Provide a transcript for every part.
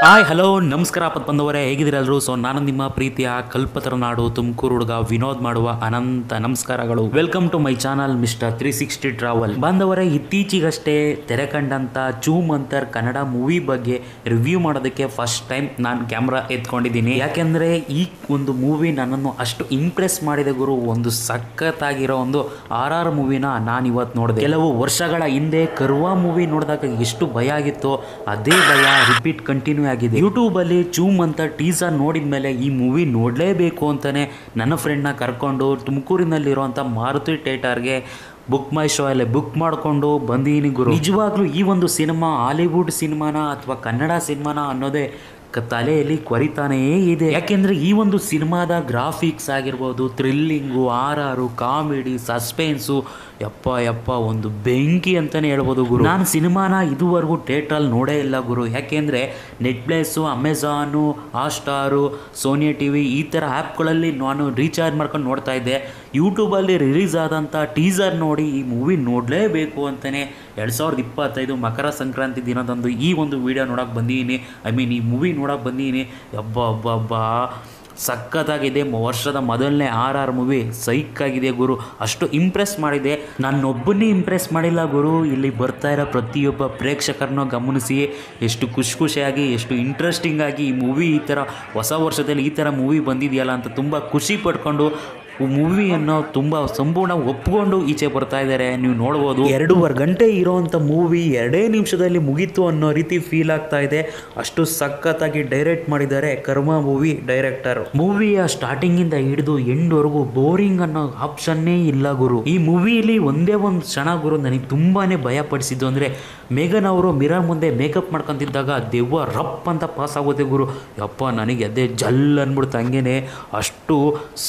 Hi hello ನಮಸ್ಕಾರ ಬಂದವರೇ, ಹೇಗಿದ್ದೀರಲ್ರು? So ನಾನು ನಿಮ್ಮ ಪ್ರೀತಿಯ ಕಲ್ಪತರ ನಾಡು ತುಮಕೂರು ಹುಡುಗ ವಿನೋದ್ ಮಾಡುವ ಅನಂತ ನಮಸ್ಕಾರಗಳು. Welcome to my channel mister 360 travel. ಬಂದವರೇ, ಇತ್ತೀಚೆಗಷ್ಟೇ ತೆರೆ ಕಂಡಂತ ಚೂ ಮಂತರ್ ಕನ್ನಡ ಮೂವಿ ಬಗ್ಗೆ ರಿವ್ಯೂ ಮಾಡೋದಕ್ಕೆ ಫಸ್ಟ್ ಟೈಮ್ ನಾನು ಕ್ಯಾಮ್ರಾ ಎತ್ಕೊಂಡಿದ್ದೀನಿ. ಯಾಕೆಂದ್ರೆ ಈ ಒಂದು ಮೂವಿ ನನ್ನನ್ನು ಅಷ್ಟು ಇಂಪ್ರೆಸ್ ಮಾಡಿದೆ ಗುರು. ಒಂದು ಸಖತ್ತಾಗಿರೋ ಒಂದು RR ಮೂವಿನ ನಾನು ಇವತ್ತು ನೋಡಿದೆ. ಕೆಲವು ವರ್ಷಗಳ ಹಿಂದೆ ಕರ್ವಾ ಮೂವಿ ನೋಡಿದಾಗ ಎಷ್ಟು ಭಯ ಆಗಿತ್ತು, ಅದೇ ಭಯ ರಿಪೀಟ್ ಕಂಟಿನ್ಯೂ ಆಗಿದೆ. ಯೂಟ್ಯೂಬ್ ಅಲ್ಲಿ ಚೂಮ್ ಅಂತ ಟೀಸರ್ ನೋಡಿದ ಮೇಲೆ ಈ ಮೂವಿ ನೋಡಲೇಬೇಕು ಅಂತಾನೆ ನನ್ನ ಫ್ರೆಂಡ್ನ ಕರ್ಕೊಂಡು ತುಮಕೂರಿನಲ್ಲಿರುವಂಥ ಮಾರುತಿ ಥಿಯೇಟರ್ಗೆ ಬುಕ್ ಮೈ ಶೋ ಅಲ್ಲೇ ಬುಕ್ ಮಾಡಿಕೊಂಡು ಬಂದೀನಿ ಗುರು. ನಿಜವಾಗ್ಲೂ ಈ ಒಂದು ಸಿನಿಮಾ ಹಾಲಿವುಡ್ ಸಿನಿಮಾನ ಅಥವಾ ಕನ್ನಡ ಸಿನಿಮಾನ ಅನ್ನೋದೇ ತಲೆಯಲ್ಲಿ ಕೊರಿತಾನೇ ಇದೆ. ಯಾಕೆಂದ್ರೆ ಈ ಒಂದು ಸಿನಿಮಾದ ಗ್ರಾಫಿಕ್ಸ್ ಆಗಿರ್ಬೋದು, ಥ್ರಿಲ್ಲಿಂಗು, RR, ಕಾಮಿಡಿ, ಸಸ್ಪೆನ್ಸು, ಯಪ್ಪ ಒಂದು ಬೆಂಕಿ ಅಂತಾನೆ ಹೇಳ್ಬೋದು ಗುರು. ನಾನು ಸಿನಿಮಾನ ಇದುವರೆಗೂ ಥಿಯೇಟ್ರಲ್ಲಿ ನೋಡೇ ಇಲ್ಲ ಗುರು. ಯಾಕೆಂದ್ರೆ Netflix, Amazon, Hotstar, Sony TV ಈ ಥರ ಆ್ಯಪ್ಗಳಲ್ಲಿ ನಾನು ರೀಚಾರ್ಜ್ ಮಾಡ್ಕೊಂಡು ನೋಡ್ತಾ ಇದ್ದೆ. ಯೂಟ್ಯೂಬಲ್ಲಿ ರಿಲೀಸ್ ಆದಂಥ ಟೀಸರ್ ನೋಡಿ ಈ ಮೂವಿ ನೋಡಲೇಬೇಕು ಅಂತಲೇ 2025 ಮಕರ ಸಂಕ್ರಾಂತಿ ದಿನದಂದು ಈ ಒಂದು ವಿಡಿಯೋ ನೋಡೋಕೆ ಬಂದಿದ್ದೀನಿ. ಈ ಮೂವಿ ನೋಡೋಕೆ ಬಂದಿದ್ದೀನಿ. ಹಬ್ಬ ಸಖತ್ತಾಗಿದೆ. ವರ್ಷದ ಮೊದಲನೇ RR ಮೂವಿ ಸೈಕಾಗಿದೆ ಗುರು. ಅಷ್ಟು ಇಂಪ್ರೆಸ್ ಮಾಡಿದೆ. ನನ್ನೊಬ್ಬನೇ ಇಂಪ್ರೆಸ್ ಮಾಡಿಲ್ಲ ಗುರು. ಇಲ್ಲಿ ಬರ್ತಾ ಇರೋ ಪ್ರತಿಯೊಬ್ಬ ಪ್ರೇಕ್ಷಕರನ್ನು ಗಮನಿಸಿ ಎಷ್ಟು ಖುಷಿಯಾಗಿ, ಎಷ್ಟು ಇಂಟ್ರೆಸ್ಟಿಂಗ್ ಆಗಿ ಈ ಮೂವಿ ಈ ಥರ ಹೊಸ ವರ್ಷದಲ್ಲಿ ಈ ಥರ ಮೂವಿ ಬಂದಿದೆಯಲ್ಲ ಅಂತ ತುಂಬ ಖುಷಿ ಪಡ್ಕೊಂಡು ಮೂವಿಯನ್ನು ತುಂಬ ಸಂಪೂರ್ಣ ಒಪ್ಕೊಂಡು ಈಚೆ ಬರ್ತಾ ಇದ್ದಾರೆ. ನೀವು ನೋಡ್ಬೋದು, 2.5 ಗಂಟೆ ಇರೋವಂಥ ಮೂವಿ 2 ನಿಮಿಷದಲ್ಲಿ ಮುಗೀತು ಅನ್ನೋ ರೀತಿ ಫೀಲ್ ಆಗ್ತಾ ಇದೆ. ಅಷ್ಟು ಸಖತ್ತಾಗಿ ಡೈರೆಕ್ಟ್ ಮಾಡಿದ್ದಾರೆ ಕರ್ಮ ಮೂವಿ ಡೈರೆಕ್ಟರ್. ಮೂವಿಯ ಸ್ಟಾರ್ಟಿಂಗಿಂದ ಹಿಡಿದು ಎಂಡ್ವರೆಗೂ ಬೋರಿಂಗ್ ಅನ್ನೋ ಆಪ್ಷನ್ನೇ ಇಲ್ಲ ಗುರು. ಈ ಮೂವಿಯಲ್ಲಿ ಒಂದೇ ಒಂದು ಕ್ಷಣ ಗುರು ನನಗೆ ತುಂಬಾನೇ ಭಯ ಪಡಿಸಿದ್ದು ಅಂದರೆ, ಮೇಘನ್ ಅವರು ಮಿರರ್ ಮುಂದೆ ಮೇಕಪ್ ಮಾಡ್ಕೊತಿದ್ದಾಗ ದೆವ್ವ ರಪ್ ಅಂತ ಪಾಸ್ ಆಗುತ್ತೆ ಗುರು. ನನಗೆ ಅದೇ ಜಲ್ ಅಂದ್ಬಿಡ್ತು. ಹಂಗೇನೆ ಅಷ್ಟು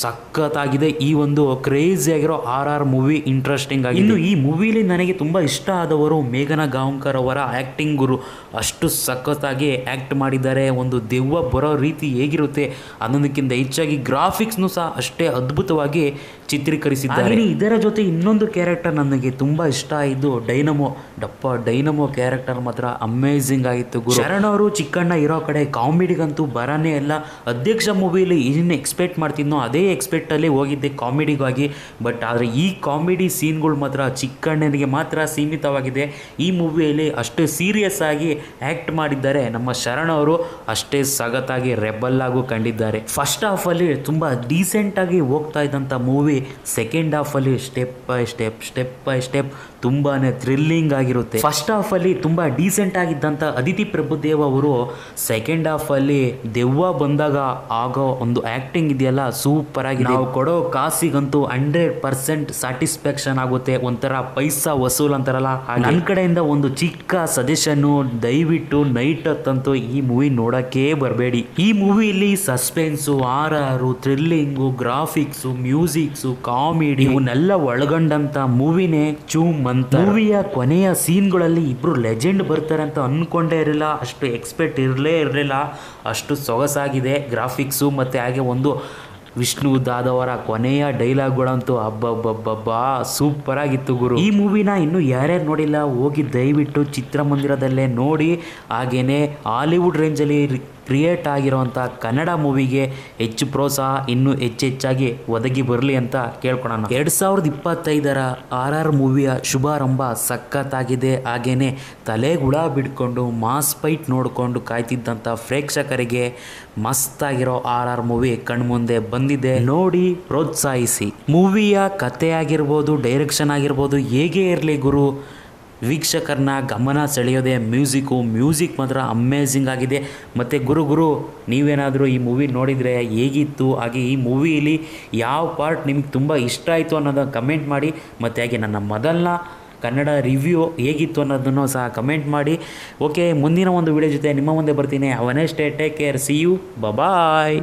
ಸಖತ್ತಾಗಿ ಈ ಒಂದು ಕ್ರೇಜಿ ಆಗಿರೋ RR ಮೂವಿ ಇಂಟ್ರೆಸ್ಟಿಂಗ್ ಆಗಿ. ಇನ್ನು ಈ ಮೂವಿಲಿ ನನಗೆ ತುಂಬಾ ಇಷ್ಟ ಆದವರು ಮೇಘನಾ ಗಾಂವ್ಕರ್ ಅವರ ಆಕ್ಟಿಂಗ್ ಗುರು. ಅಷ್ಟು ಸಖತ್ತಾಗಿ ಆಕ್ಟ್ ಮಾಡಿದ್ದಾರೆ. ಒಂದು ದೆವ್ವ ಬರೋ ರೀತಿ ಹೇಗಿರುತ್ತೆ ಅನ್ನೋದಕ್ಕಿಂತ ಹೆಚ್ಚಾಗಿ ಗ್ರಾಫಿಕ್ಸ್ನು ಸಹ ಅಷ್ಟೇ ಅದ್ಭುತವಾಗಿ ಚಿತ್ರೀಕರಿಸಿದ್ದಾರೆ. ಇದರ ಜೊತೆ ಇನ್ನೊಂದು ಕ್ಯಾರೆಕ್ಟರ್ ನನಗೆ ತುಂಬಾ ಇಷ್ಟ ಆಯಿತು, ಡೈನಮೋ ಕ್ಯಾರೆಕ್ಟರ್ ಮಾತ್ರ ಅಮೇಝಿಂಗ್ ಆಗಿತ್ತು ಗುರು. ಶರಣ್ ಅವರು ಚಿಕ್ಕಣ್ಣ ಇರೋ ಕಡೆ ಕಾಮಿಡಿಗಂತೂ ಬರನೇ ಇಲ್ಲ. ಅಧ್ಯಕ್ಷ ಮೂವಿಲಿ ಏನು ಎಕ್ಸ್ಪೆಕ್ಟ್ ಮಾಡ್ತಿದ್ನೋ ಅದೇ ಎಕ್ಸ್ಪೆಕ್ಟ್ ಅಲ್ಲಿ ಹೋಗಿದ್ದೆ ಕಾಮಿಡಿಗಾಗಿ. ಬಟ್ ಆದರೆ ಈ ಕಾಮಿಡಿ ಸೀನ್ಗಳು ಮಾತ್ರ ಚಿಕ್ಕಣ್ಣನಿಗೆ ಮಾತ್ರ ಸೀಮಿತವಾಗಿದೆ. ಈ ಮೂವಿಯಲ್ಲಿ ಅಷ್ಟೇ ಸೀರಿಯಸ್ ಆಗಿ ಆ್ಯಕ್ಟ್ ಮಾಡಿದ್ದಾರೆ ನಮ್ಮ ಶರಣ್ ಅವರು. ಅಷ್ಟೇ ಸಗತ್ತಾಗಿ ರೆಬಲ್ ಆಗು ಕಂಡಿದ್ದಾರೆ. ಫಸ್ಟ್ ಹಾಫ್ ಅಲ್ಲಿ ತುಂಬ ಡೀಸೆಂಟಾಗಿ ಹೋಗ್ತಾ ಇದ್ದಂಥ ಮೂವಿ ಸೆಕೆಂಡ್ ಹಾಫ್ ಅಲ್ಲಿ ಸ್ಟೆಪ್ ಬೈ ಸ್ಟೆಪ್ ತುಂಬಾನೇ ಥ್ರಿಲ್ಲಿಂಗ್ ಆಗಿರುತ್ತೆ. ಫಸ್ಟ್ ಹಾಫ್ ಅಲ್ಲಿ ತುಂಬಾ ಡೀಸೆಂಟ್ ಆಗಿದ್ದಂಥ ಅದಿತಿ ಪ್ರಭುದೇವ್ ಅವರು ಸೆಕೆಂಡ್ ಹಾಫ್ ಅಲ್ಲಿ ದೆವ್ವ ಬಂದಾಗ ಆಗೋ ಒಂದು ಆಕ್ಟಿಂಗ್ ಇದೆಯಲ್ಲ, ಸೂಪರ್ ಆಗಿದೆ. ನಾವು ಕೊಡೋ ಕಾಸಿಗಂತೂ 100% ಸ್ಯಾಟಿಸ್ಫ್ಯಾಕ್ಷನ್ ಆಗುತ್ತೆ. ಒಂಥರ ಪೈಸಾ ವಸೂಲ್ ಅಂತಾರಲ್ಲ. ನನ್ನ ಕಡೆಯಿಂದ ಒಂದು ಚಿಕ್ಕ ಸಜೆಷನ್ನು, ದಯವಿಟ್ಟು ನೈಟ್ ಹೊತ್ತಂತೂ ಈ ಮೂವಿ ನೋಡೋಕ್ಕೆ ಬರಬೇಡಿ. ಈ ಮೂವಿಯಲ್ಲಿ suspense, RR, thrilling, graphics, musics, comedy ಇವನ್ನೆಲ್ಲ ಒಳಗೊಂಡಂತ ಮೂವಿನೇ ಚೂಮ್ ಅಂತ. ಮೂವಿಯ ಕೊನೆಯ ಸೀನ್ಗಳಲ್ಲಿ ಇಬ್ರು ಲೆಜೆಂಡ್ ಬರ್ತಾರೆ ಅಂತ ಅನ್ಕೊಂಡೇ ಇರಲಿಲ್ಲ. ಅಷ್ಟು ಎಕ್ಸ್ಪೆಕ್ಟ್ ಇರಲಿಲ್ಲ. ಅಷ್ಟು ಸೊಗಸಾಗಿದೆ ಗ್ರಾಫಿಕ್ಸು. ಮತ್ತು ಹಾಗೆ ಒಂದು ವಿಷ್ಣು ದಾದವರ ಕೊನೆಯ ಡೈಲಾಗ್ಗಳಂತೂ ಹಬ್ಬ ಸೂಪರ್ ಆಗಿತ್ತು ಗುರು. ಈ ಮೂವಿನ ಇನ್ನು ಯಾರ್ಯಾರು ನೋಡಿಲ್ಲ ಹೋಗಿ ದಯವಿಟ್ಟು ಚಿತ್ರಮಂದಿರದಲ್ಲೇ ನೋಡಿ. ಹಾಗೇನೆ ಹಾಲಿವುಡ್ ರೇಂಜಲ್ಲಿ ಕ್ರಿಯೇಟ್ ಆಗಿರೋವಂಥ ಕನ್ನಡ ಮೂವಿಗೆ ಹೆಚ್ಚು ಪ್ರೋತ್ಸಾಹ ಇನ್ನೂ ಹೆಚ್ಚಾಗಿ ಒದಗಿ ಬರಲಿ ಅಂತ ಕೇಳ್ಕೊಳೋಣ. 2025 RR ಮೂವಿಯ ಶುಭಾರಂಭ ಸಖತ್ತಾಗಿದೆ. ಹಾಗೇನೆ ತಲೆಗುಳ ಬಿಡ್ಕೊಂಡು ಮಾಸ್ ಫೈಟ್ ನೋಡಿಕೊಂಡು ಕಾಯ್ತಿದ್ದಂಥ ಪ್ರೇಕ್ಷಕರಿಗೆ ಮಸ್ತಾಗಿರೋ RR ಮೂವಿ ಕಣ್ಮುಂದೆ ಬಂದಿದೆ. ನೋಡಿ ಪ್ರೋತ್ಸಾಹಿಸಿ. ಮೂವಿಯ ಕತೆ ಆಗಿರ್ಬೋದು, ಡೈರೆಕ್ಷನ್ ಆಗಿರ್ಬೋದು, ಹೇಗೆ ಇರಲಿ ಗುರು, ವೀಕ್ಷಕರನ್ನ ಗಮನ ಸೆಳೆಯೋದೇ ಮ್ಯೂಸಿಕ್ ಮಾತ್ರ ಅಮೇಝಿಂಗ್ ಆಗಿದೆ. ಮತ್ತು ಗುರು ನೀವೇನಾದರೂ ಈ ಮೂವಿ ನೋಡಿದರೆ ಹೇಗಿತ್ತು, ಹಾಗೆ ಈ ಮೂವಿಯಲ್ಲಿ ಯಾವ ಪಾರ್ಟ್ ನಿಮಗೆ ತುಂಬ ಇಷ್ಟ ಆಯಿತು ಅನ್ನೋದನ್ನು ಕಮೆಂಟ್ ಮಾಡಿ. ಮತ್ತು ಹಾಗೆ ನನ್ನ ಮೊದಲನ ಕನ್ನಡ ರಿವ್ಯೂ ಹೇಗಿತ್ತು ಅನ್ನೋದನ್ನು ಸಹ ಕಮೆಂಟ್ ಮಾಡಿ. ಓಕೆ, ಮುಂದಿನ ಒಂದು ವಿಡಿಯೋ ಜೊತೆ ನಿಮ್ಮ ಮುಂದೆ ಬರ್ತೀನಿ. ಅವನೇ stay, take care, see you, bye.